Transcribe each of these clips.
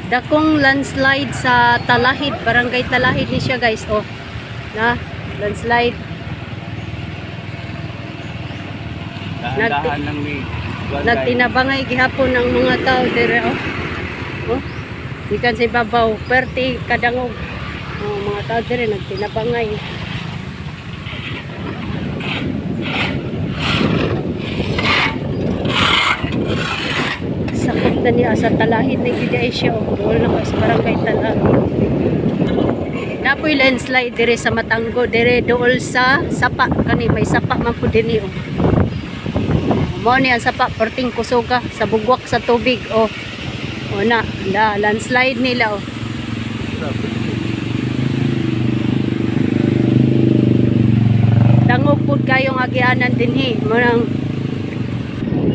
Dakong landslide sa Talahid, barangay Talahid ni siya guys. Oh, na landslide. Dahan-dahan lang ni Nagtinabangay gihapon ng mga tao dire. Oh, ikan sa ibabaw, perti kadangog. Oh, mga tao dire nagtinabangay. Sakop na niya sa Talahid na gida siya. Doon na ko sa barangay Talahid. Napoy landslide dire sa Matanggo, dire dool sa sapa kani may sapa man pud dinhi. Mo ni ang sapa perting kusoga sa bugwak sa tubig. O na landslide nila. Dangog pud kayong agianan dinhi. Mo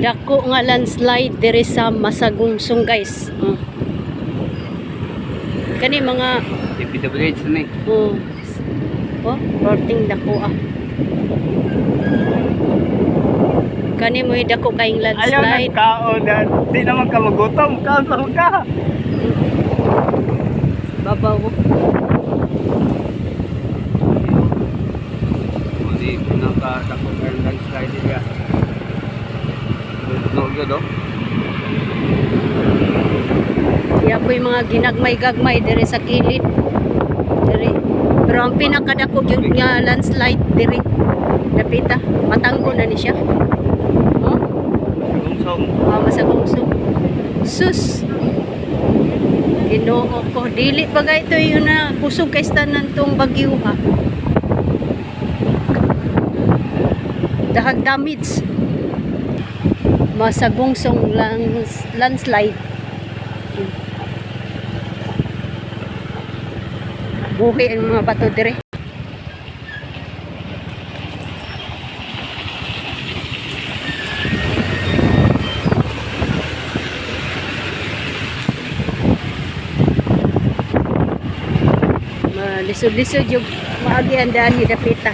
dako nga landslide dire sa Masagungsong guys. Kani mga DPWH ni. Porting dako kani mo dako kaing landslide. Ayaw nagkaon yan. Di naman ka magutom. Kaon sa ka. Babaw. Hindi nakadako kayong landslide niya. No. Kaya po yung mga ginagmay-gagmay dire sa kilid. Dire. Pero ang pinakadako yung nga landslide dire. Napita. Matanggo na ni siya. Masagungsong. Sus. Ginoo ko. Dili bagay ito yung na kusog kay tanan tong bagyo ha. Dahag damage. Masagungsong landslide. Buhi ang mga bato dire. Lisod-lisod yung maagihan daan ni dapita.